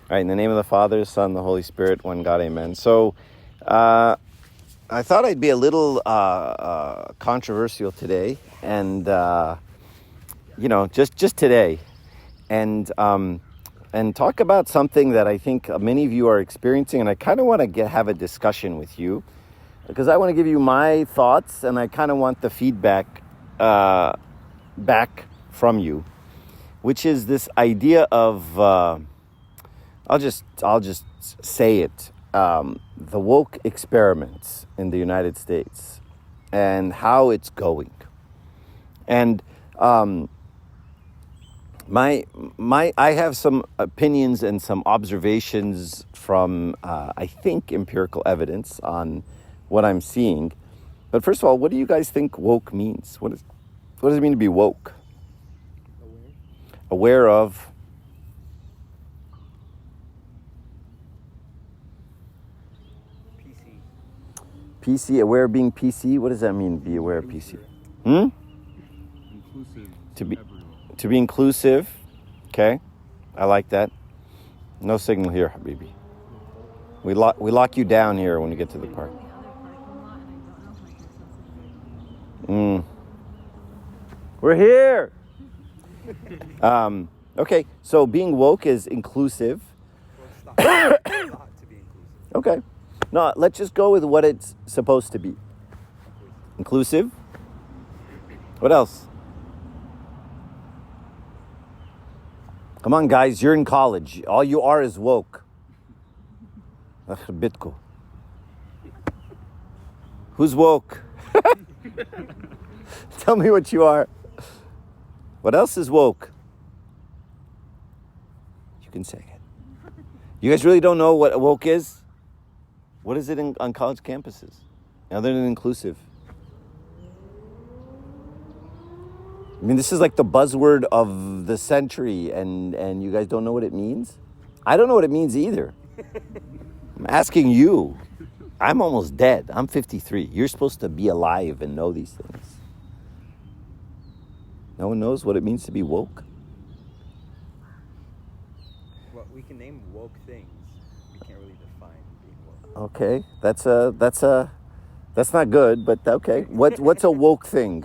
All right, in the name of the Father, the Son, the Holy Spirit, one God, amen. So I thought I'd be a little controversial today, and just today, and talk about something that I think many of you are experiencing, and I kind of want to have a discussion with you, because I want to give you my thoughts, and I kind of want the feedback back from you, which is this idea of I'll just say it. The woke experiments in the United States and how it's going. And I have some opinions and some observations from, I think, empirical evidence on what I'm seeing. But first of all, what do you guys think woke means? What does it mean to be woke? Aware of... PC, aware of being PC? What does that mean, be aware of PC? Inclusive. To be inclusive. Okay. I like that. No signal here, Habibi. We lock you down here when you get to the park. We're here! Okay, so being woke is inclusive. Not to be inclusive. Okay. No, let's just go with what it's supposed to be. Inclusive. What else? Come on, guys, you're in college. All you are is woke. Bitko. Who's woke? Tell me what you are. What else is woke? You can say it. You guys really don't know what woke is? What is it on college campuses, other than inclusive? I mean, this is like the buzzword of the century, and you guys don't know what it means? I don't know what it means either. I'm asking you. I'm almost dead. I'm 53. You're supposed to be alive and know these things. No one knows what it means to be woke? Well, we can name woke things. We can't really define being woke. Okay, that's not good, but okay. What's a woke thing?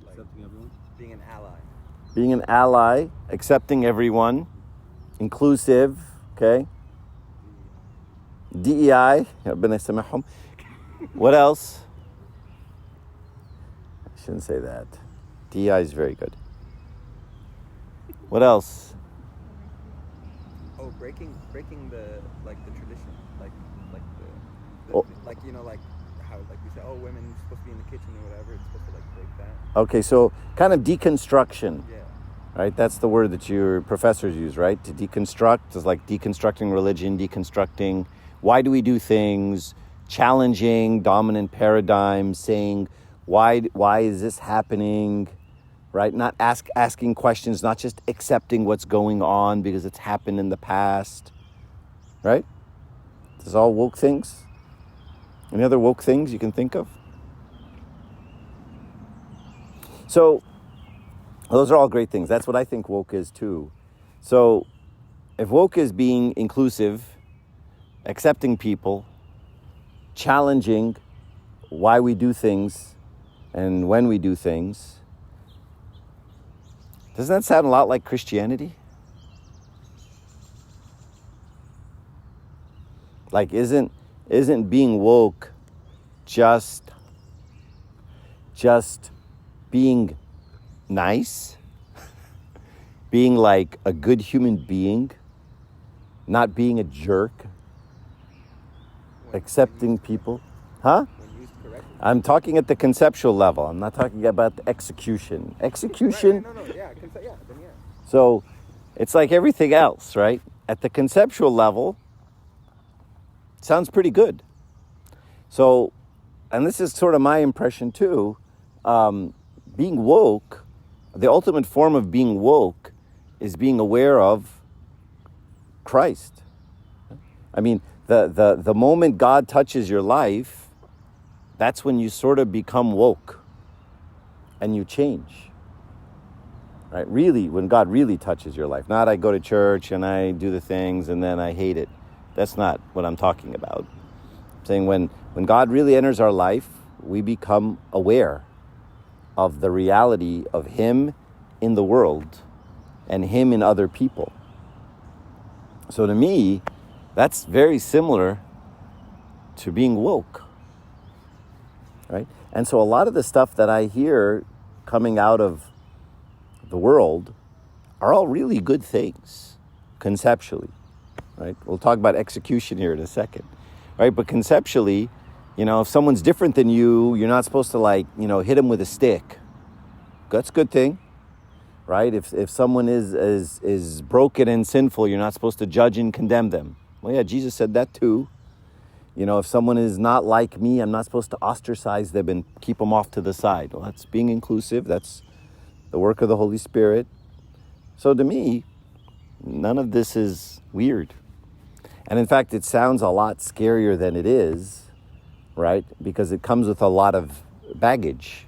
Accepting everyone. Being an ally. Being an ally, accepting everyone, inclusive, okay? DEI, what else? I shouldn't say that. DEI is very good. What else? Oh, breaking the tradition, Oh. how we say, women are supposed to be in the kitchen or whatever. It's supposed to break that. Okay, so kind of deconstruction. Yeah. Right, that's the word that your professors use, right? To deconstruct is like deconstructing religion, deconstructing why do we do things, challenging dominant paradigms, saying why is this happening, right? Not asking questions, not just accepting what's going on because it's happened in the past, right? This is all woke things. Any other woke things you can think of? So those are all great things. That's what I think woke is too. So if woke is being inclusive, accepting people, challenging why we do things and when we do things, doesn't that sound a lot like Christianity? Like isn't being woke just being nice, being like a good human being, not being a jerk, accepting people, huh? When used correctly. I'm talking at the conceptual level. I'm not talking about the execution. Execution. Right, no, yeah, then yeah. So it's like everything else, right? At the conceptual level, it sounds pretty good. So, and this is sort of my impression too, being woke, the ultimate form of being woke is being aware of Christ. I mean, the moment God touches your life, that's when you sort of become woke and you change. right? Really, when God really touches your life. Not I go to church and I do the things and then I hate it. That's not what I'm talking about. I'm saying when God really enters our life, we become aware of the reality of Him in the world and Him in other people. So to me, that's very similar to being woke, right? And so a lot of the stuff that I hear coming out of the world are all really good things, conceptually, right? We'll talk about execution here in a second, right? But conceptually, if someone's different than you, you're not supposed to hit them with a stick. That's a good thing, right? If someone is broken and sinful, you're not supposed to judge and condemn them. Well, yeah, Jesus said that too. If someone is not like me, I'm not supposed to ostracize them and keep them off to the side. Well, that's being inclusive. That's the work of the Holy Spirit. So to me, none of this is weird. And in fact, it sounds a lot scarier than it is, right? Because it comes with a lot of baggage,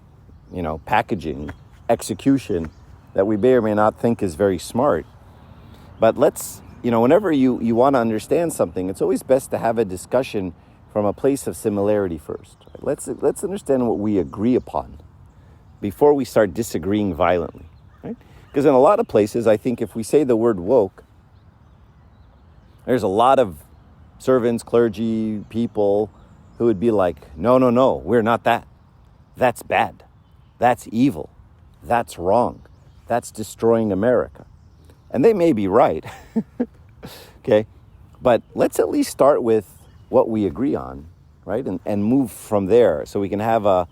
packaging, execution that we may or may not think is very smart. But whenever you want to understand something, it's always best to have a discussion from a place of similarity first. Right? Let's understand what we agree upon before we start disagreeing violently. Right? Because in a lot of places, I think if we say the word woke, there's a lot of servants, clergy, people who would be like, no, we're not that. That's bad. That's evil. That's wrong. That's destroying America. And they may be right, okay? But let's at least start with what we agree on, right? And move from there so we can have a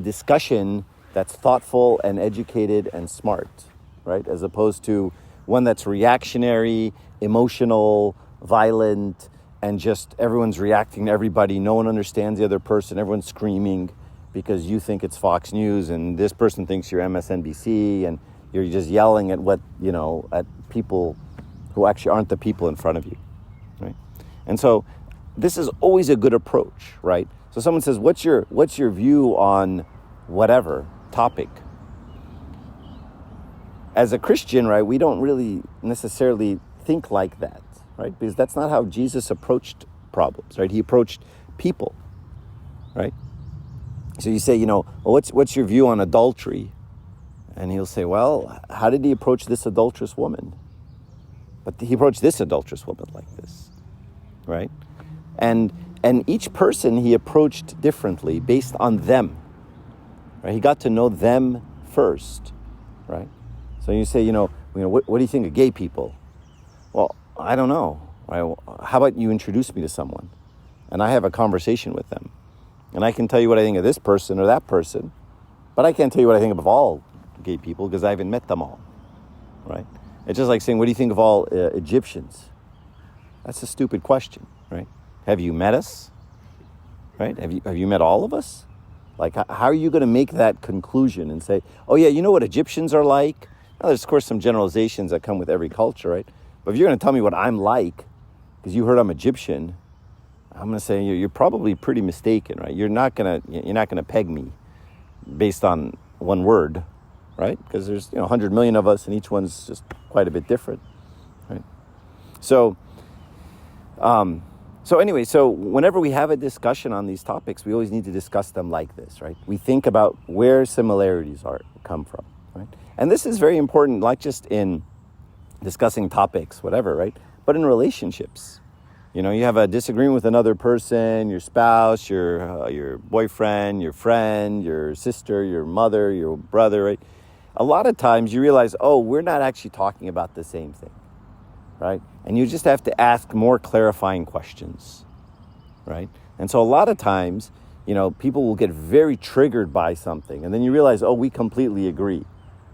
discussion that's thoughtful and educated and smart, right? As opposed to one that's reactionary, emotional, violent, and just everyone's reacting to everybody. No one understands the other person. Everyone's screaming because you think it's Fox News and this person thinks you're MSNBC, and you're just yelling at at people who actually aren't the people in front of you, right? And so this is always a good approach, right? So someone says, what's your view on whatever topic? As a Christian, right, we don't really necessarily think like that, right? Because that's not how Jesus approached problems, right? He approached people, right? So you say, well, what's your view on adultery? And he'll say, well, how did he approach this adulterous woman? But he approached this adulterous woman like this, right? And each person he approached differently based on them, right? He got to know them first, right? So you say, what do you think of gay people? Well, I don't know. Right? How about you introduce me to someone, and I have a conversation with them, and I can tell you what I think of this person or that person, but I can't tell you what I think of all gay people because I haven't met them all, right? It's just like saying, what do you think of all Egyptians? That's a stupid question, right? Have you met us? Right? Have you met all of us? Like, how are you going to make that conclusion and say, oh yeah, you know what Egyptians are like? Now, there's of course some generalizations that come with every culture, right? But if you're going to tell me what I'm like because you heard I'm Egyptian, I'm going to say you're probably pretty mistaken, right? You're not going to peg me based on one word, right? Because there's 100 million of us, and each one's just quite a bit different, right? So anyway, whenever we have a discussion on these topics, we always need to discuss them like this, right? We think about where similarities come from, right? And this is very important, not just in discussing topics, whatever, right? But in relationships. You have a disagreement with another person, your spouse, your boyfriend, your friend, your sister, your mother, your brother, right? A lot of times you realize, oh, we're not actually talking about the same thing, right? And you just have to ask more clarifying questions, right? And so a lot of times, people will get very triggered by something, and then you realize, oh, we completely agree.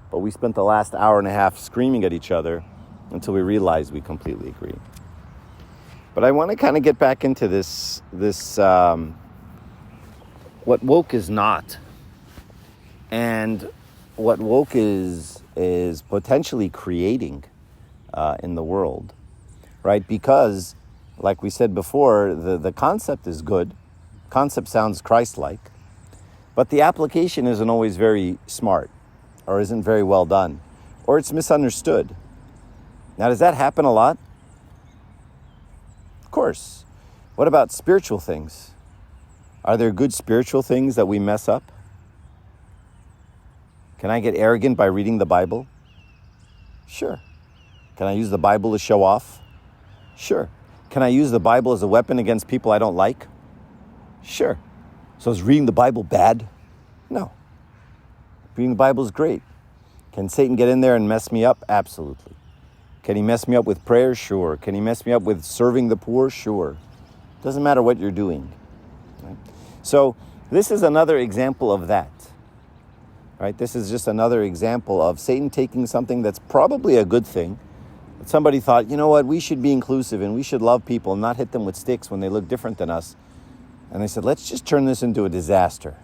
But we spent the last hour and a half screaming at each other until we realize we completely agree. But I want to kind of get back into this what woke is not, and what woke is potentially creating in the world, right? Because, like we said before, the concept is good. Concept sounds Christ-like, but the application isn't always very smart. or isn't very well done, or it's misunderstood. Now, does that happen a lot? Of course. What about spiritual things? Are there good spiritual things that we mess up? Can I get arrogant by reading the Bible? Sure. Can I use the Bible to show off? Sure. Can I use the Bible as a weapon against people I don't like? Sure. So is reading the Bible bad? No. Reading the Bible is great. Can Satan get in there and mess me up? Absolutely. Can he mess me up with prayer? Sure. Can he mess me up with serving the poor? Sure. Doesn't matter what you're doing. Right? So this is another example of that. Right? This is just another example of Satan taking something that's probably a good thing. But somebody thought, you know what, we should be inclusive and we should love people and not hit them with sticks when they look different than us. And they said, let's just turn this into a disaster.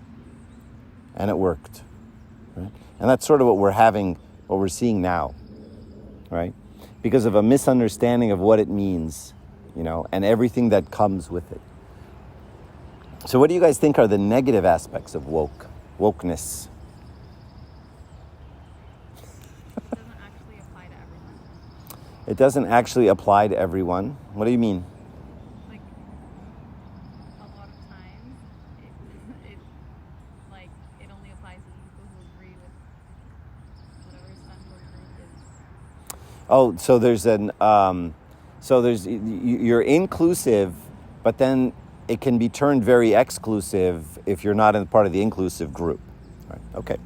And it worked. Right? And that's sort of what we're seeing now. Right? Because of a misunderstanding of what it means, and everything that comes with it. So what do you guys think are the negative aspects of wokeness? It doesn't actually apply to everyone. What do you mean? Like, a lot of times, it only applies to people who agree with whatever central group is. You're inclusive, but then it can be turned very exclusive if you're not in part of the inclusive group. Right? Okay,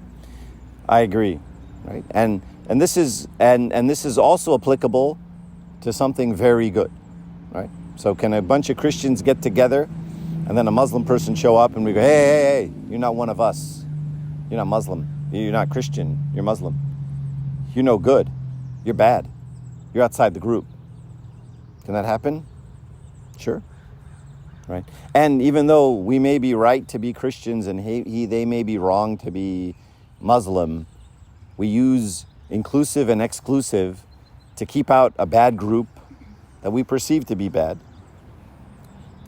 I agree. Right, and this is also applicable to something very good, right? So can a bunch of Christians get together, and then a Muslim person show up, and we go, hey, you're not one of us. You're not Muslim. You're not Christian. You're Muslim. You're no good. You're bad. You're outside the group. Can that happen? Sure. Right? And even though we may be right to be Christians and they may be wrong to be Muslim, we use inclusive and exclusive to keep out a bad group that we perceive to be bad.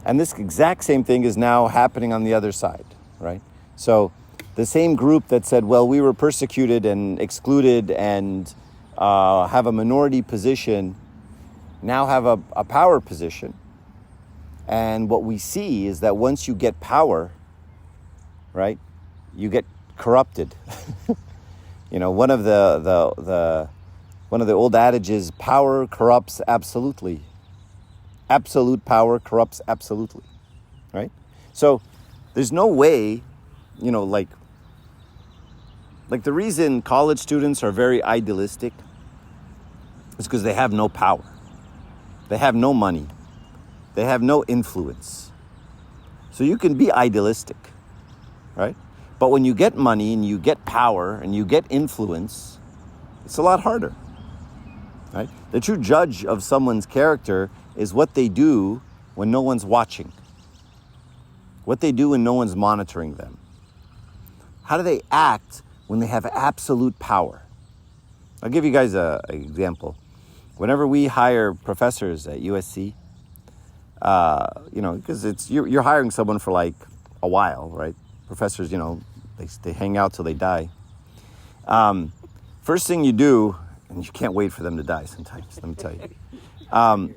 And this exact same thing is now happening on the other side, right? So the same group that said, well, we were persecuted and excluded and have a minority position, now have a power position. And what we see is that once you get power, right, you get corrupted. One of the old adages, power corrupts absolutely. Absolute power corrupts absolutely, right? So there's no way, like the reason college students are very idealistic is because they have no power. They have no money. They have no influence. So you can be idealistic, right? But when you get money and you get power and you get influence, it's a lot harder, right? The true judge of someone's character is what they do when no one's watching, what they do when no one's monitoring them. How do they act when they have absolute power? I'll give you guys an example. Whenever we hire professors at USC, because you're hiring someone for like a while, right? Professors, they hang out till they die. First thing you do, and you can't wait for them to die sometimes, let me tell you.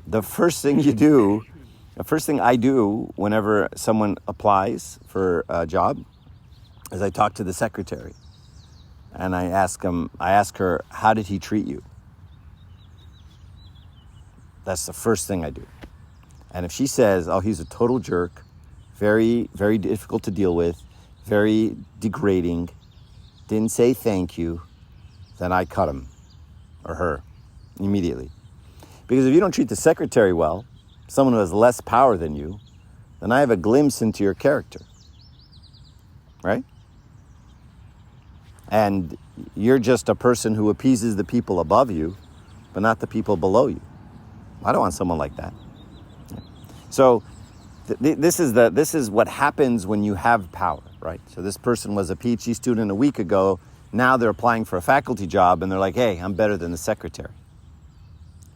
The first thing I do whenever someone applies for a job is I talk to the secretary. And I ask her, how did he treat you? That's the first thing I do. And if she says, oh, he's a total jerk, very, very difficult to deal with, very degrading, didn't say thank you, then I cut him or her immediately. Because if you don't treat the secretary well, someone who has less power than you, then I have a glimpse into your character, right? And you're just a person who appeases the people above you, but not the people below you. I don't want someone like that. So this is what happens when you have power, right? So this person was a PhD student a week ago. Now they're applying for a faculty job and they're like, hey, I'm better than the secretary,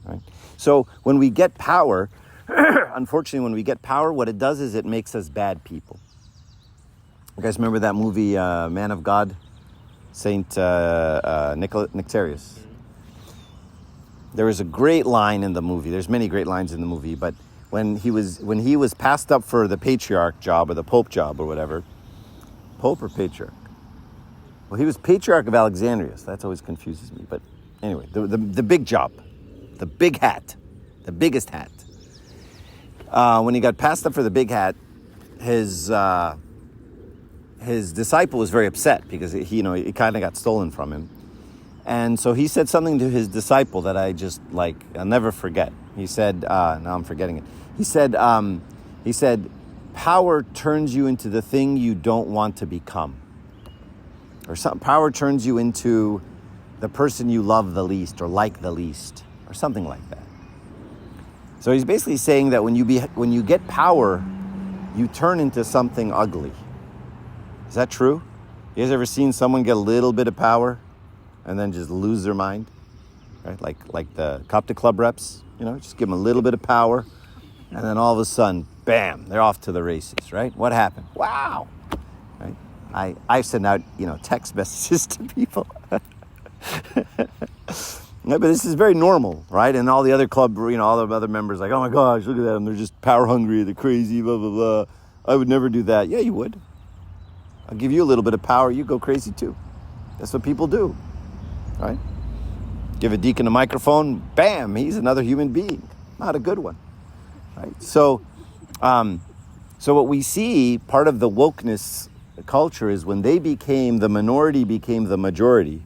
right? So when we get power, unfortunately, when we get power, what it does is it makes us bad people. You guys remember that movie, Man of God? Saint Nectarius. There was a great line in the movie. There's many great lines in the movie, but when he was passed up for the patriarch job or the pope job or whatever, pope or patriarch? Well, he was patriarch of Alexandria, so that always confuses me. But anyway, the big job, the big hat, the biggest hat. When he got passed up for the big hat, his disciple was very upset because it kind of got stolen from him. And so he said something to his disciple that I'll never forget. He said, now I'm forgetting it. He said, power turns you into the thing you don't want to become. Or power turns you into the person you love the least or like the least, or something like that. So he's basically saying that when you get power, you turn into something ugly. Is that true? You guys ever seen someone get a little bit of power and then just lose their mind? Right? Like the Coptic Club reps, just give them a little bit of power and then all of a sudden, bam, they're off to the races, right? What happened? Wow. Right? I send out, text messages to people. Yeah, but this is very normal, right? And all the other club, all the other members like, oh my gosh, look at them. They're just power hungry. They're crazy, blah, blah, blah. I would never do that. Yeah, you would. I'll give you a little bit of power. You go crazy too. That's what people do, right? Give a deacon a microphone, bam, he's another human being. Not a good one, right? So what we see, part of the wokeness culture is when the minority became the majority,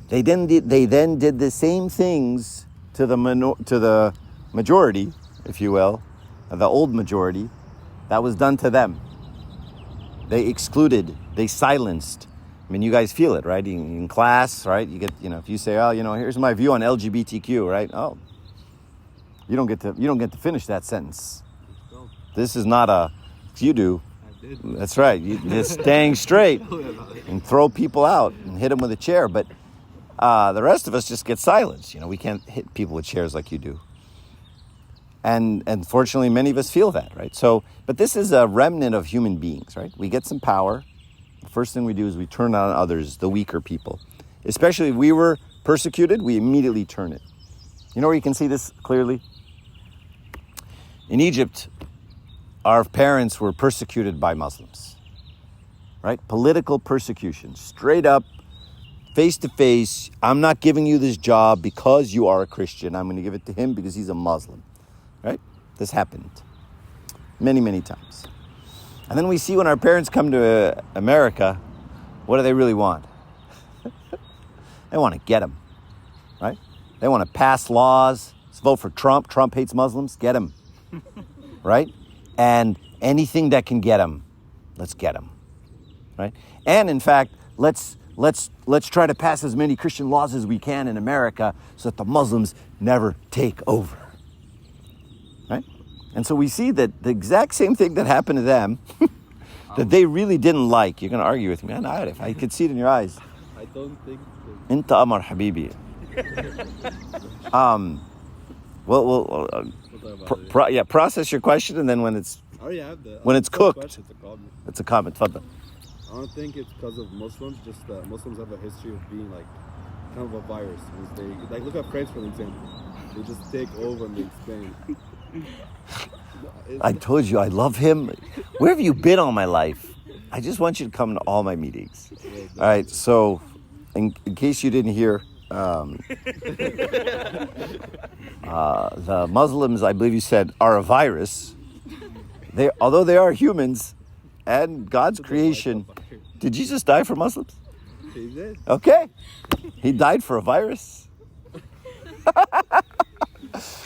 they then did the same things to the majority, if you will, the old majority, that was done to them. They excluded, they silenced. I mean, you guys feel it, right? In class, right? You get, if you say, oh, here's my view on LGBTQ, right? Oh, you don't get to finish that sentence. This is not you do. I did. That's right. You just staying straight and throw people out and hit them with a chair. But the rest of us just get silenced. We can't hit people with chairs like you do. And fortunately, many of us feel that, right? So, but this is a remnant of human beings, right? We get some power. The first thing we do is we turn on others, the weaker people. Especially if we were persecuted, we immediately turn it. You know where you can see this clearly? In Egypt, our parents were persecuted by Muslims, right? Political persecution, straight up, face to face. I'm not giving you this job because you are a Christian. I'm going to give it to him because he's a Muslim, right? This happened many, many times. And then we see when our parents come to America, what do they really want? They want to get them, right? They want to pass laws. Let's vote for Trump. Trump hates Muslims. Get him, right? And anything that can get them, let's get them, right? And in fact, let's try to pass as many Christian laws as we can in America so that the Muslims never take over, right? And so we see that the exact same thing that happened to them, that they really didn't like. You're going to argue with me. I could see it in your eyes. I don't think Inta Amar Habibi. Process your question, and then when it's I already have the. When it's cooked. Question, it's a comment. it's a comment. Tfadal. I don't think it's because of Muslims. Just that Muslims have a history of being like kind of a virus. They look at French for example. They just take over and they expand. I told you I love him. Where have you been all my life? I just want you to come to all my meetings. All right, so in case you didn't hear, the Muslims, I believe you said, are a virus. Although they are humans and God's creation. Did Jesus die for Muslims? He did. Okay. He died for a virus.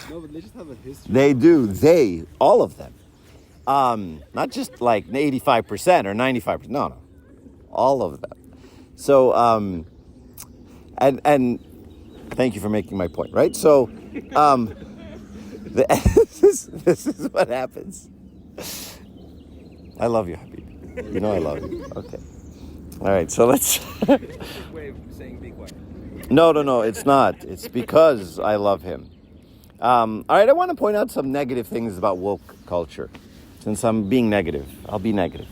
No, but they just have a history. They do. All of them. Not just like 85% or 95%. No. All of them. So, and thank you for making my point, right? So, this is what happens. I love you, Habib. You know I love you. Okay. All right, so let's... Way of saying be quiet. No, it's not. It's because I love him. All right, I want to point out some negative things about woke culture. Since I'm being negative, I'll be negative.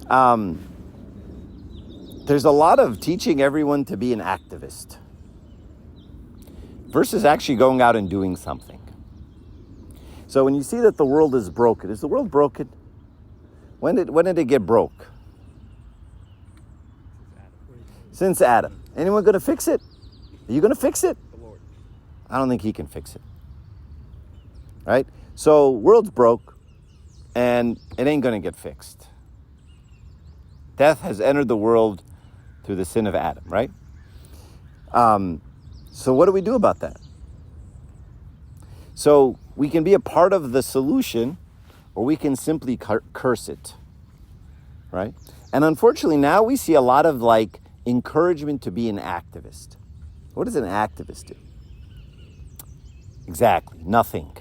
To there's a lot of teaching everyone to be an activist versus actually going out and doing something. So when you see that the world is broken, is the world broken? When did it get broke? Since Adam. Anyone going to fix it? Are you going to fix it? The Lord. I don't think he can fix it. Right? So world's broke and it ain't going to get fixed. Death has entered the world through the sin of Adam, right? So what do we do about that? So we can be a part of the solution, or we can simply curse it, right? And unfortunately, now we see a lot of encouragement to be an activist. What does an activist do? Exactly, nothing.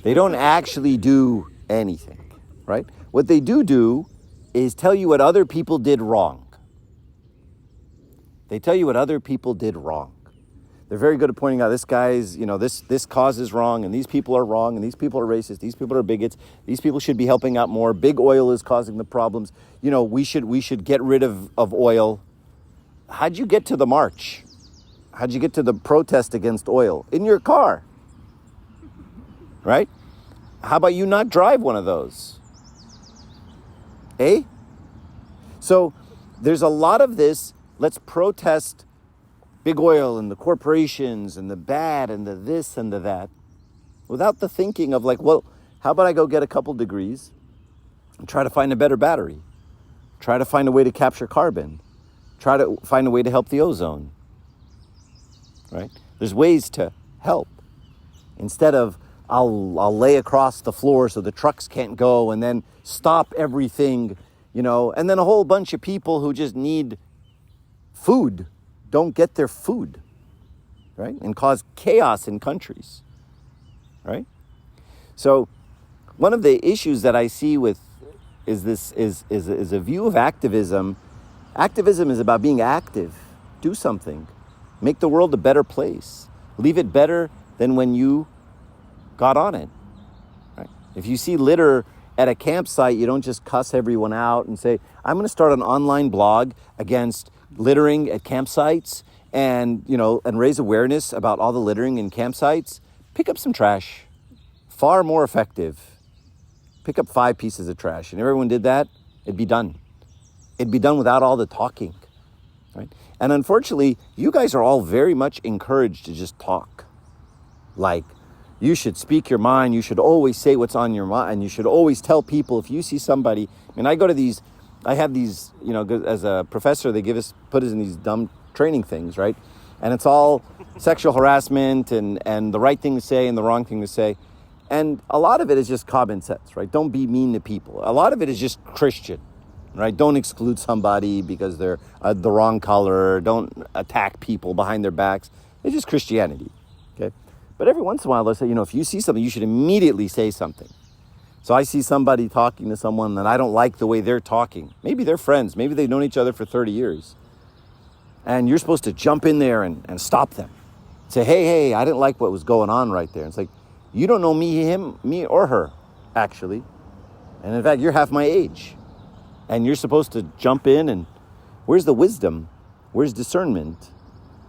They don't actually do anything, right? What they do is tell you what other people did wrong. They tell you what other people did wrong. They're very good at pointing out this guy's, this cause is wrong, and these people are wrong, and these people are racist, these people are bigots, these people should be helping out more, big oil is causing the problems, we should get rid of oil. How'd you get to the march? How'd you get to the protest against oil? In your car, right? How about you not drive one of those? So there's a lot of this, let's protest big oil and the corporations and the bad and the this and the that, without the thinking of how about I go get a couple degrees and try to find a better battery, try to find a way to capture carbon, try to find a way to help the ozone, right? There's ways to help. Instead of I'll lay across the floor so the trucks can't go and then stop everything, and then a whole bunch of people who just need food don't get their food, right? And cause chaos in countries, right? So one of the issues that I see is a view of activism. Activism is about being active. Do something. Make the world a better place. Leave it better than when you got on it, right? If you see litter at a campsite, you don't just cuss everyone out and say, I'm going to start an online blog against littering at campsites and raise awareness about all the littering in campsites. Pick up some trash. Far more effective. Pick up 5 pieces of trash. And if everyone did that, it'd be done. It'd be done without all the talking, right? And unfortunately, you guys are all very much encouraged to just talk. You should speak your mind. You should always say what's on your mind. You should always tell people if you see somebody. I have these, as a professor, they put us in these dumb training things, right? And it's all sexual harassment and the right thing to say and the wrong thing to say. And a lot of it is just common sense, right? Don't be mean to people. A lot of it is just Christian, right? Don't exclude somebody because they're the wrong color. Don't attack people behind their backs. It's just Christianity, okay? But every once in a while, they'll say, if you see something, you should immediately say something. So I see somebody talking to someone and I don't like the way they're talking. Maybe they're friends. Maybe they've known each other for 30 years. And you're supposed to jump in there and stop them. Say, hey, I didn't like what was going on right there. It's you don't know me or her, actually. And in fact, you're half my age. And you're supposed to jump in and where's the wisdom? Where's discernment?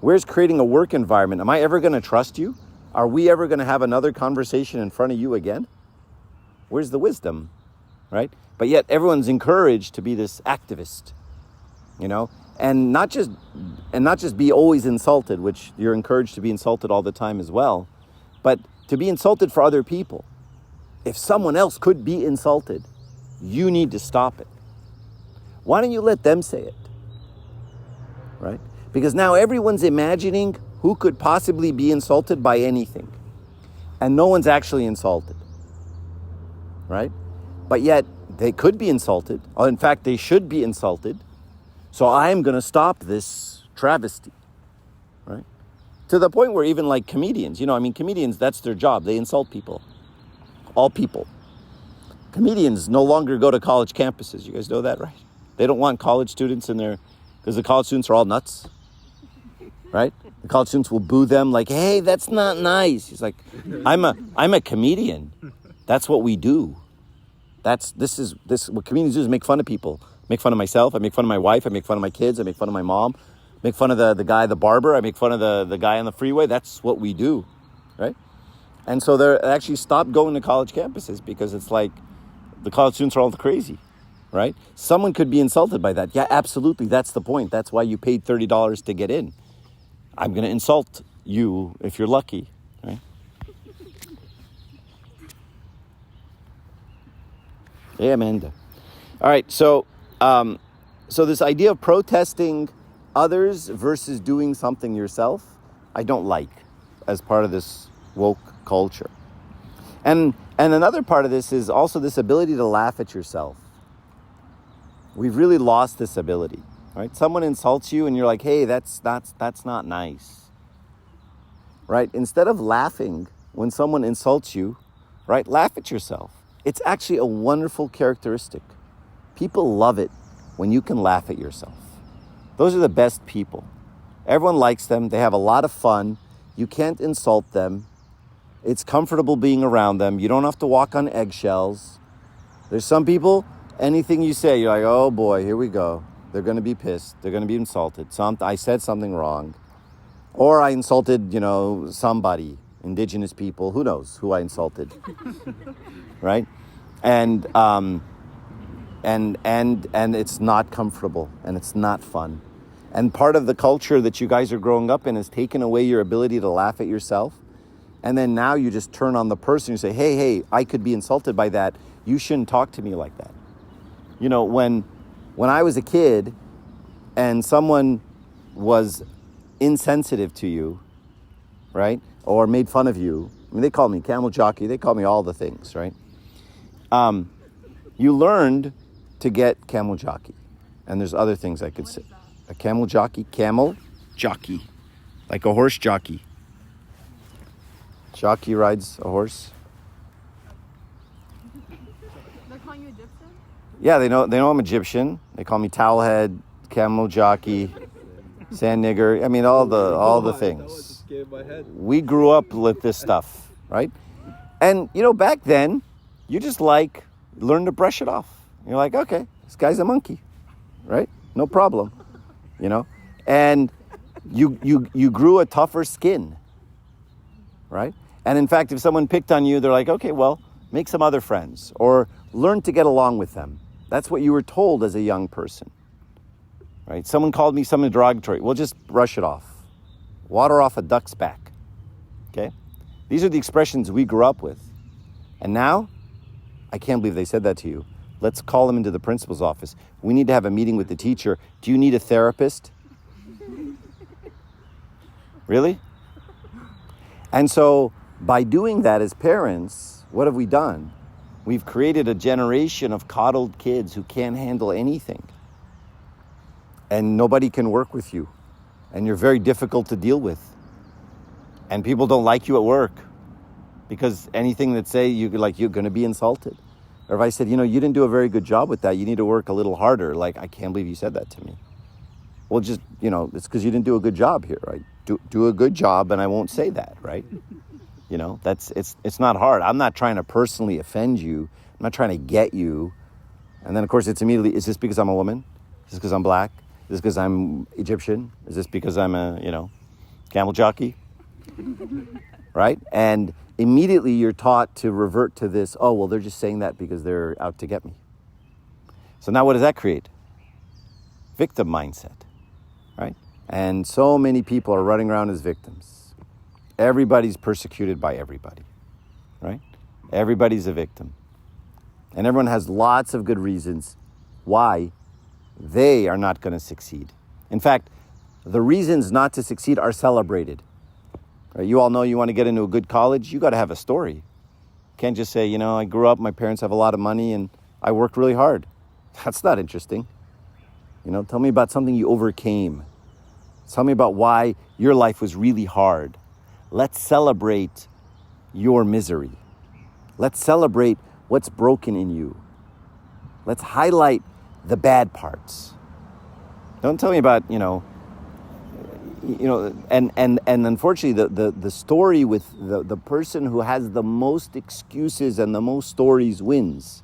Where's creating a work environment? Am I ever going to trust you? Are we ever going to have another conversation in front of you again? Where's the wisdom, right? But yet everyone's encouraged to be this activist, and not just be always insulted, which you're encouraged to be insulted all the time as well, but to be insulted for other people. If someone else could be insulted, you need to stop it. Why don't you let them say it, right? Because now everyone's imagining who could possibly be insulted by anything, and no one's actually insulted. Right? But yet they could be insulted. Or in fact, they should be insulted. So I'm going to stop this travesty. Right? To the point where even comedians, comedians, that's their job. They insult people. All people. Comedians no longer go to college campuses. You guys know that, right? They don't want college students in there because the college students are all nuts. Right? The college students will boo them hey, that's not nice. He's like, I'm a comedian. That's what we do. What comedians do is make fun of people. Make fun of myself. I make fun of my wife. I make fun of my kids. I make fun of my mom. Make fun of the guy, the barber. I make fun of the guy on the freeway. That's what we do, right? And so they actually stopped going to college campuses because it's like the college students are all crazy, right? Someone could be insulted by that. Yeah, absolutely. That's the point. That's why you paid $30 to get in. I'm going to insult you if you're lucky, right? Yeah, Amanda. All right, so this idea of protesting others versus doing something yourself, I don't like as part of this woke culture. And another part of this is also this ability to laugh at yourself. We've really lost this ability, right? Someone insults you and you're like, hey, that's not nice, right? Instead of laughing when someone insults you, right, laugh at yourself. It's actually a wonderful characteristic. People love it when you can laugh at yourself. Those are the best people. Everyone likes them. They have a lot of fun. You can't insult them. It's comfortable being around them. You don't have to walk on eggshells. There's some people, anything you say, you're like, oh boy, here we go. They're going to be pissed. They're going to be insulted. I said something wrong. Or I insulted, somebody, indigenous people. Who knows who I insulted, right? And it's not comfortable and it's not fun. And part of the culture that you guys are growing up in has taken away your ability to laugh at yourself. And then now you just turn on the person and say, hey, I could be insulted by that. You shouldn't talk to me like that. When I was a kid and someone was insensitive to you, right? Or made fun of you. I mean, they called me camel jockey. They called me all the things, right? You learned to get camel jockey. And there's other things I could say. A camel jockey, like a horse jockey. Jockey rides a horse. They're calling you Egyptian? Yeah, they know I'm Egyptian. They call me towelhead, camel jockey, sand nigger. I mean, all the things. We grew up with this stuff, right? And back then, you just learn to brush it off. You're like, okay, this guy's a monkey, right? No problem, And you grew a tougher skin, right? And in fact, if someone picked on you, they're like, okay, well, make some other friends or learn to get along with them. That's what you were told as a young person, right? Someone called me something derogatory. Well, just brush it off. Water off a duck's back, okay? These are the expressions we grew up with. And now, I can't believe they said that to you. Let's call them into the principal's office. We need to have a meeting with the teacher. Do you need a therapist? Really? And so, by doing that as parents, what have we done? We've created a generation of coddled kids who can't handle anything. And nobody can work with you. And you're very difficult to deal with. And people don't like you at work because anything that say you're going to be insulted. Or if I said, you didn't do a very good job with that, you need to work a little harder. Like, I can't believe you said that to me. Well, just, it's because you didn't do a good job here, right? Do a good job and I won't say that, right? It's not hard. I'm not trying to personally offend you. I'm not trying to get you. And then, of course, it's immediately, is this because I'm a woman? Is this because I'm black? Is this because I'm Egyptian? Is this because I'm a, camel jockey? Right? And immediately you're taught to revert to this, oh, well, they're just saying that because they're out to get me. So now what does that create? Victim mindset, right? And so many people are running around as victims. Everybody's persecuted by everybody, right? Everybody's a victim. And everyone has lots of good reasons why they are not going to succeed. In fact, the reasons not to succeed are celebrated. Right? You all know you want to get into a good college, you got to have a story. You can't just say, I grew up, my parents have a lot of money, and I worked really hard. That's not interesting. Tell me about something you overcame. Tell me about why your life was really hard. Let's celebrate your misery. Let's celebrate what's broken in you. Let's highlight the bad parts. Don't tell me about, and unfortunately the story with the person who has the most excuses and the most stories wins.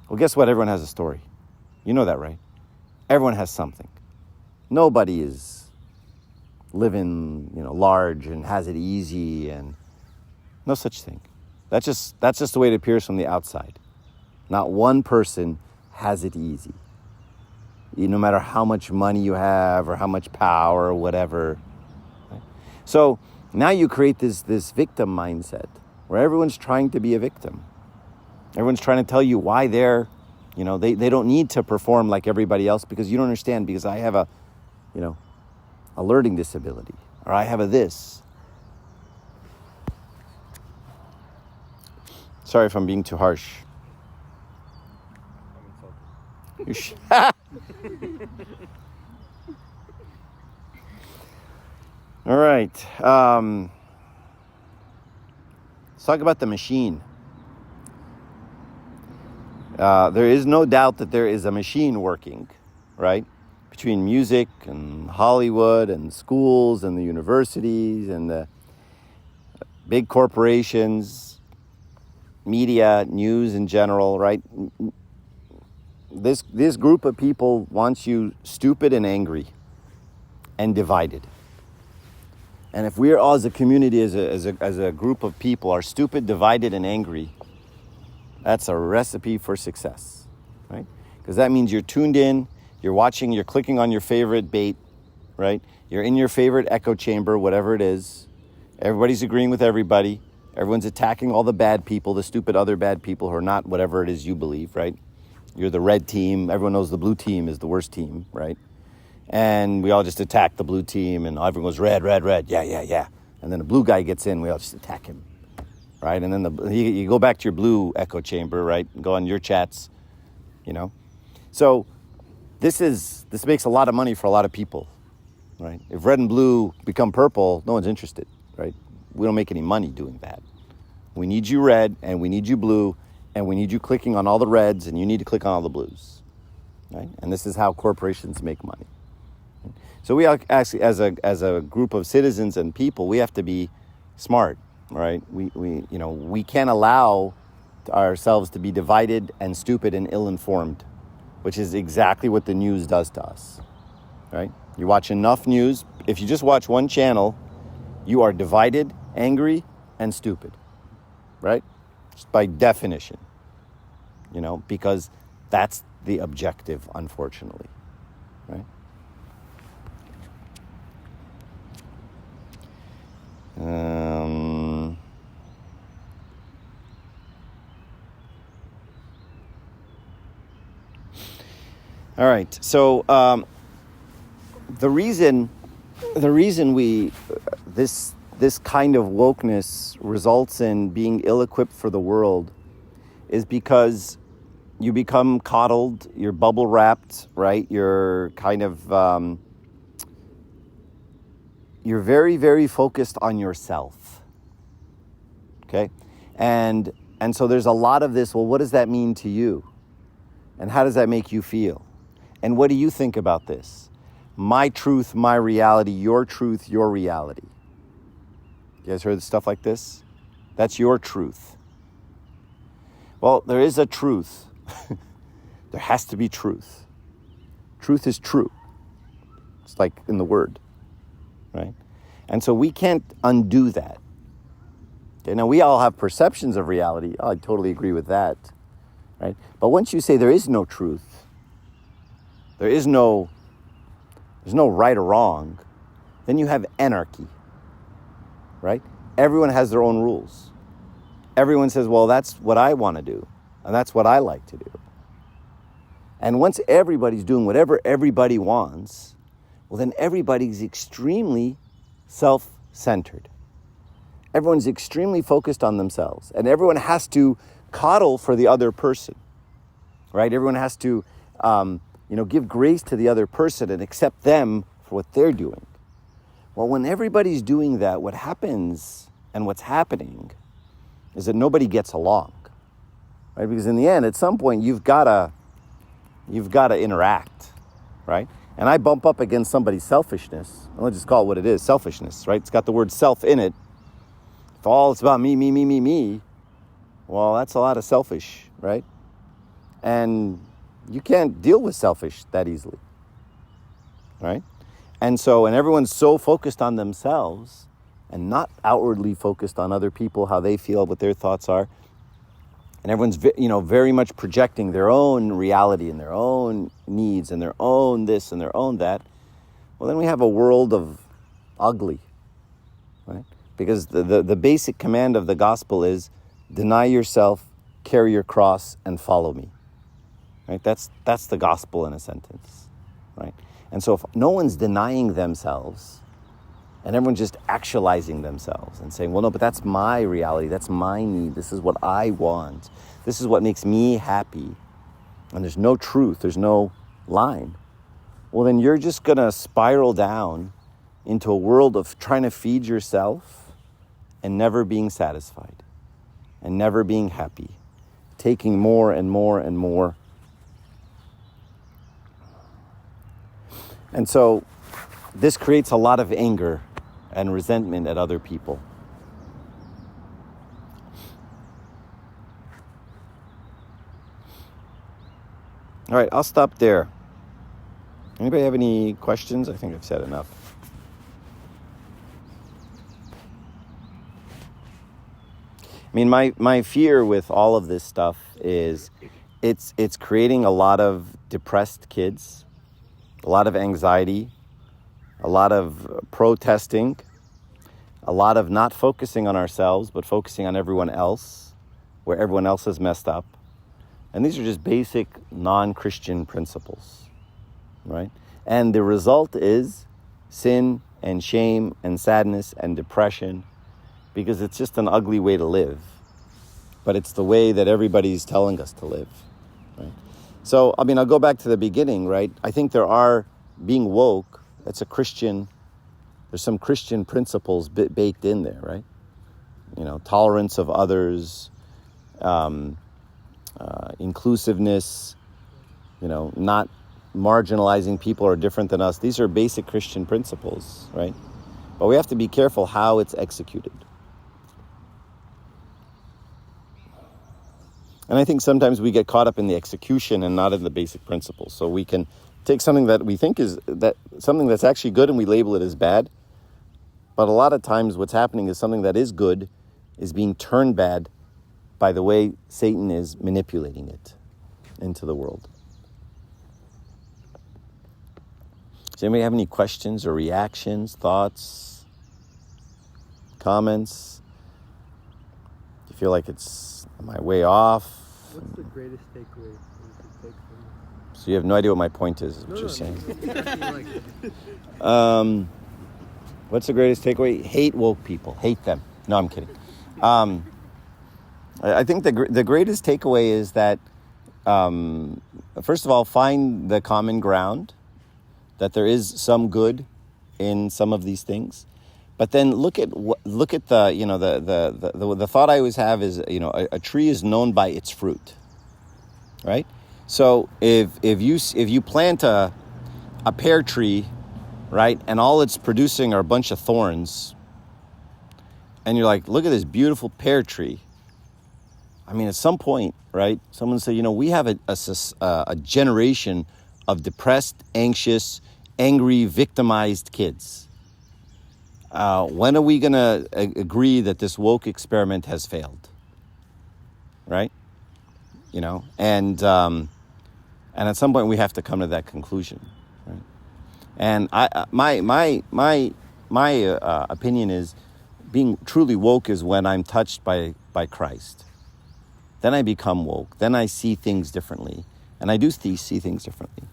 Well, guess what? Everyone has a story. You know that, right? Everyone has something. Nobody is living, large and has it easy, and no such thing. That's just the way it appears from the outside. Not one person has it easy. No matter how much money you have or how much power or whatever. Right? So now you create this victim mindset where everyone's trying to be a victim. Everyone's trying to tell you why they're, they don't need to perform like everybody else because you don't understand, because I have a learning disability, or I have a this. Sorry if I'm being too harsh. I'm insulted. All right. Let's talk about the machine. There is no doubt that there is a machine working, right? Between music and Hollywood and schools and the universities and the big corporations, media, news in general, right? This group of people wants you stupid and angry and divided. And if we're all as a community, as a group of people are stupid, divided, and angry, that's a recipe for success, right? Because that means you're tuned in, you're watching, you're clicking on your favorite bait, right? You're in your favorite echo chamber, whatever it is. Everybody's agreeing with everybody. Everyone's attacking all the bad people, the stupid other bad people who are not whatever it is you believe, right? You're the red team. Everyone knows the blue team is the worst team, right? And we all just attack the blue team, and everyone goes, red, red, red, yeah. And then the blue guy gets in, we all just attack him, right? And then you go back to your blue echo chamber, right? And go on your chats, So this makes a lot of money for a lot of people, right? If red and blue become purple, no one's interested, right? We don't make any money doing that. We need you red, and we need you blue, and we need you clicking on all the reds, and you need to click on all the blues, right? And this is how corporations make money. So we actually, as a group of citizens and people, we have to be smart, right? We can't allow ourselves to be divided and stupid and ill-informed, which is exactly what the news does to us, right? You watch enough news. If you just watch one channel, you are divided, angry, and stupid, right? Just by definition, because that's the objective, unfortunately, right? All right. So the reason this kind of wokeness results in being ill-equipped for the world is because you become coddled, you're bubble wrapped, right? You're kind of you're very, very focused on yourself. Okay? And so there's a lot of this, well, what does that mean to you? And how does that make you feel? And what do you think about this? My truth, my reality, your truth, your reality. You guys heard stuff like this? That's your truth. Well, there is a truth. There has to be truth. Truth is true. It's like in the word, right? And so we can't undo that. Okay, now we all have perceptions of reality. Oh, I totally agree with that, right? But once you say there is no truth, there's no right or wrong, then you have anarchy, right? Everyone has their own rules. Everyone says, well, that's what I want to do, and that's what I like to do. And once everybody's doing whatever everybody wants, well, then everybody's extremely self-centered. Everyone's extremely focused on themselves, and everyone has to coddle for the other person, right? Everyone has to, give grace to the other person and accept them for what they're doing. Well, when everybody's doing that, what happens and what's happening is that nobody gets along, right? Because in the end, at some point, you've got to interact, right? And I bump up against somebody's selfishness. I'll just call it what it is, selfishness, right? It's got the word self in it. If all it's about me, well, that's a lot of selfish, right? And You can't deal with selfish that easily, right? And everyone's so focused on themselves and not outwardly focused on other people, how they feel, what their thoughts are. And everyone's, very much projecting their own reality and their own needs and their own this and their own that. Well, then we have a world of ugly, right? Because the basic command of the gospel is deny yourself, carry your cross, and follow me, right? That's the gospel in a sentence, right? And so if no one's denying themselves and everyone's just actualizing themselves and saying, well, no, but that's my reality, that's my need, this is what I want, this is what makes me happy, and there's no truth, there's no line, well, then you're just going to spiral down into a world of trying to feed yourself and never being satisfied and never being happy, taking more and more and more. And so this creates a lot of anger and resentment at other people. All right, I'll stop there. Anybody have any questions? I think I've said enough. I mean, my fear with all of this stuff is it's creating a lot of depressed kids, a lot of anxiety, a lot of protesting, a lot of not focusing on ourselves, but focusing on everyone else, where everyone else has messed up. And these are just basic non-Christian principles, right? And the result is sin and shame and sadness and depression, because it's just an ugly way to live. But it's the way that everybody's telling us to live, right? So, I mean, I'll go back to the beginning, right? I think being woke, that's there's some Christian principles baked in there, right? Tolerance of others, inclusiveness, not marginalizing people who are different than us. These are basic Christian principles, right? But we have to be careful how it's executed. And I think sometimes we get caught up in the execution and not in the basic principles. So we can take something that we think is something that's actually good and we label it as bad. But a lot of times what's happening is something that is good is being turned bad by the way Satan is manipulating it into the world. Does anybody have any questions or reactions, thoughts, comments? Do you feel like am I way off? What's the greatest takeaway you could take from this? So you have no idea what my point is what you're saying. What's the greatest takeaway? Hate woke people. Hate them. No, I'm kidding. I think the greatest takeaway is that, first of all, find the common ground, that there is some good in some of these things. But then look at the thought I always have is, a tree is known by its fruit, right? So if you plant a pear tree, right, and all it's producing are a bunch of thorns, and you're like, look at this beautiful pear tree. I mean, at some point, right, someone say, we have a generation of depressed, anxious, angry, victimized kids. When are we going to agree that this woke experiment has failed? Right? And at some point we have to come to that conclusion. Right? And my opinion is being truly woke is when I'm touched by Christ. Then I become woke. Then I see things differently. And I do see things differently.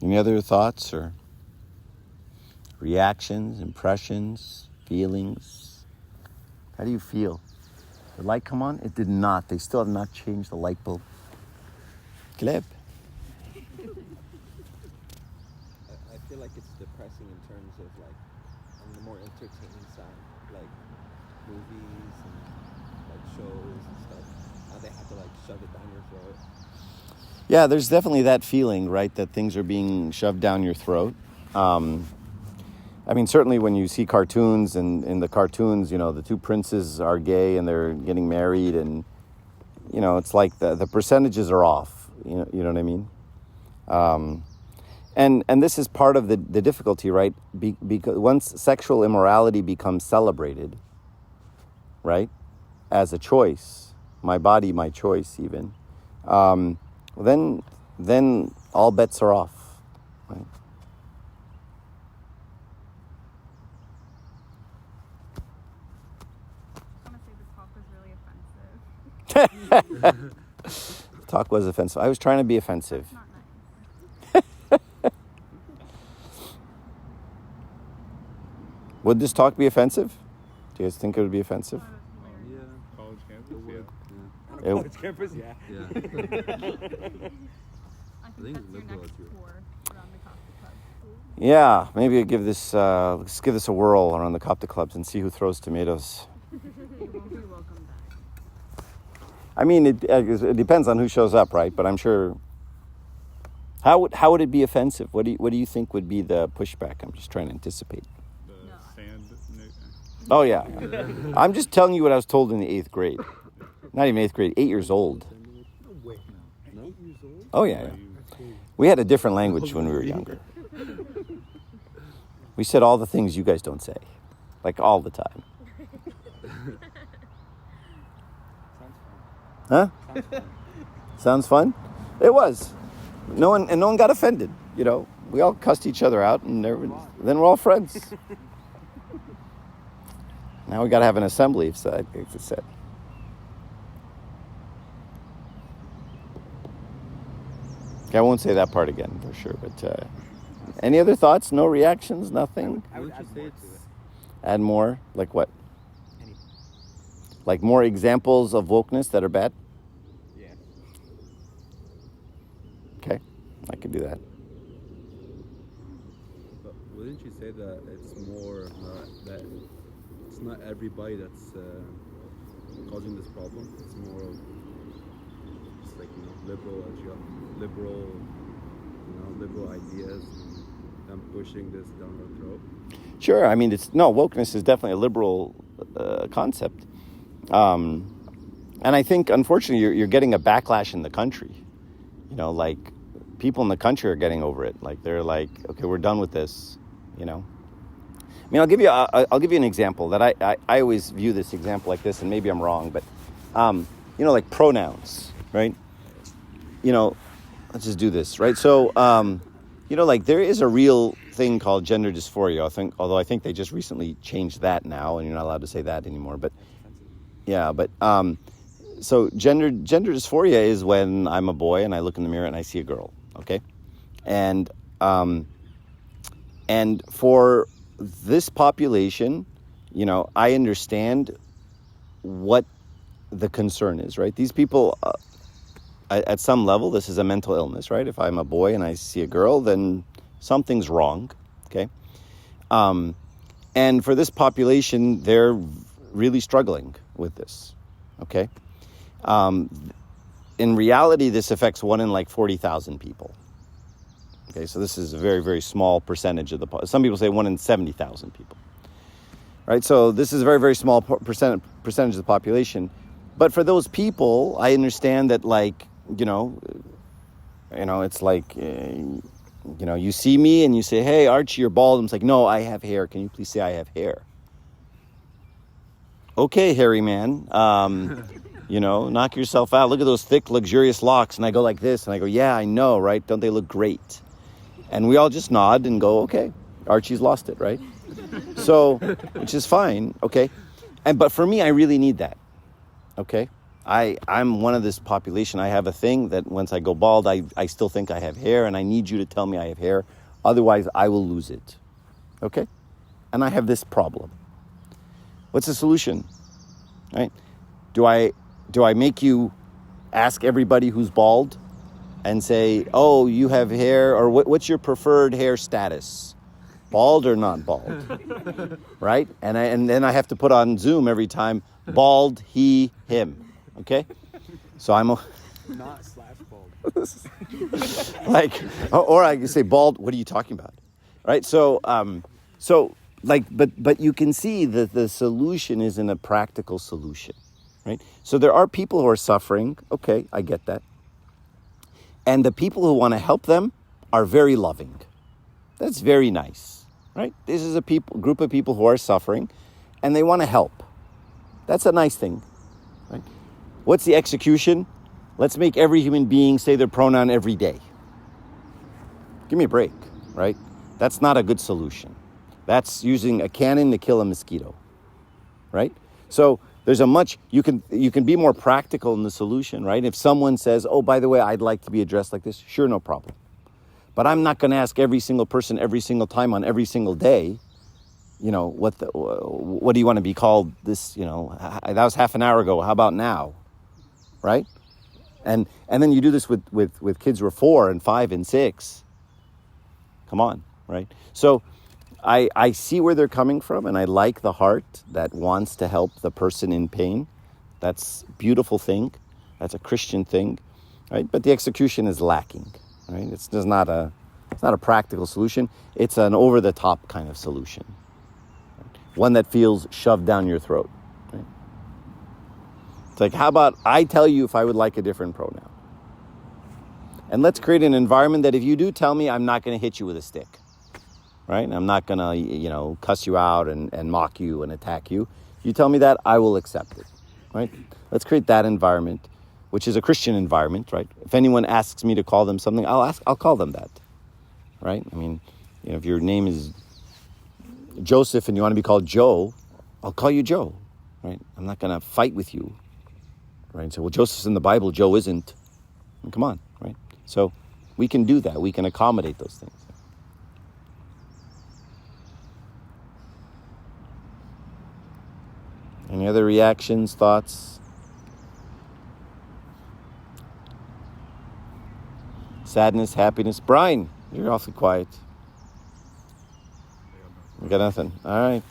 Any other thoughts or reactions, impressions, feelings? How do you feel? Did the light come on? It did not. They still have not changed the light bulb. Gleb. I feel like it's depressing in terms of on the more entertaining side, like movies and shows and stuff. How they have to shove it down your throat. Yeah, there's definitely that feeling, right, that things are being shoved down your throat. I mean, certainly when you see cartoons, and in the cartoons, the two princes are gay and they're getting married, and it's like the percentages are off. You know what I mean? And this is part of the difficulty, right? Because once sexual immorality becomes celebrated, right, as a choice, my body, my choice, even, then all bets are off, right? I want to say the talk was really offensive. Talk was offensive. I was trying to be offensive. Not nice. Would this talk be offensive? Do you guys think it would be offensive? Oh, it was hilarious. College College campus, campus, yeah. yeah. Yeah. I think think that's your liberal next is here. tour around the coffee club. Yeah, maybe let's give this a whirl around the Coptic clubs and see who throws tomatoes. You won't be welcome back. I mean, it depends on who shows up, right? But I'm sure. How would it be offensive? What do you think would be the pushback? I'm just trying to anticipate. No. Oh yeah. I'm just telling you what I was told in the 8th grade. Not even 8th grade, 8 years old. No way. No? 8 years old? Oh yeah. Okay. We had a different language when we were younger. We said all the things you guys don't say, like all the time. Huh? Sounds fun. Sounds fun? It was. No one got offended. We all cussed each other out, and then we're all friends. Now we got to have an assembly, if it's said. Okay, I won't say that part again for sure. But any other thoughts? No reactions? Nothing? I would Wouldn't add you say more it's to it. Add more? Like what? Any. Like more examples of wokeness that are bad? Yeah. Okay, I can do that. But wouldn't you say that it's more that it's not everybody that's causing this problem? It's more of just like liberal ideas and them pushing this down our throat. Sure. I mean, wokeness is definitely a liberal concept. And I think, unfortunately, you're getting a backlash in the country. Like, people in the country are getting over it. Like, they're like, okay, we're done with this, I mean, I'll give you an example that I always view this example like this, and maybe I'm wrong, but, like pronouns, right? Let's just do this, right? So, like there is a real thing called gender dysphoria, although I think they just recently changed that now, and you're not allowed to say that anymore. But yeah, but so gender dysphoria is when I'm a boy and I look in the mirror and I see a girl, okay? And for this population, I understand what the concern is, right? These people, at some level, this is a mental illness, right? If I'm a boy and I see a girl, then something's wrong, okay? And for this population, they're really struggling with this, okay? In reality, this affects 1 in 40,000 people. Okay, so this is a very, very small percentage of some people say 1 in 70,000 people. Right, so this is a very, very small percentage of the population. But for those people, I understand that, it's like, you see me and you say, hey, Archie, you're bald. I'm like, no, I have hair. Can you please say I have hair? Okay, hairy man. Knock yourself out. Look at those thick, luxurious locks. And I go like this, and I go, yeah, I know, right? Don't they look great? And we all just nod and go, okay, Archie's lost it, right? So, which is fine, okay? But for me, I really need that, okay? I'm one of this population. I have a thing that once I go bald, I still think I have hair, and I need you to tell me I have hair. Otherwise, I will lose it, okay? And I have this problem. What's the solution, right? Do I make you ask everybody who's bald and say, oh, you have hair, or what's your preferred hair status? Bald or not bald? Right? And then I have to put on Zoom every time, bald, he, him. Okay? So I'm Not /bald. or I can say bald, what are you talking about? Right? So but you can see that the solution isn't a practical solution, right? So there are people who are suffering. Okay, I get that. And the people who want to help them are very loving. That's very nice, right? This is a group of people who are suffering, and they want to help. That's a nice thing, right? What's the execution? Let's make every human being say their pronoun every day. Give me a break, right? That's not a good solution. That's using a cannon to kill a mosquito, right? So there's you can be more practical in the solution, right? If someone says, oh, by the way, I'd like to be addressed like this, sure, no problem. But I'm not going to ask every single person every single time on every single day, what do you want to be called this, that was half an hour ago, how about now, right? And then you do this with kids who are 4 and 5 and 6. Come on, right? So I see where they're coming from, and I like the heart that wants to help the person in pain. That's a beautiful thing. That's a Christian thing, right? But the execution is lacking, right? It's not a practical solution. It's an over-the-top kind of solution, right? One that feels shoved down your throat, right? It's like, how about I tell you if I would like a different pronoun? And let's create an environment that if you do tell me, I'm not going to hit you with a stick, right? I'm not going to, cuss you out and mock you and attack you. You tell me that, I will accept it, right? Let's create that environment, which is a Christian environment, right? If anyone asks me to call them something, I'll call them that, right? I mean, if your name is Joseph and you want to be called Joe, I'll call you Joe, right? I'm not going to fight with you, right? So, well, Joseph's in the Bible, Joe isn't. Come on, right? So we can do that. We can accommodate those things. Any other reactions, thoughts? Sadness, happiness? Brian, you're awfully quiet. We got nothing. All right.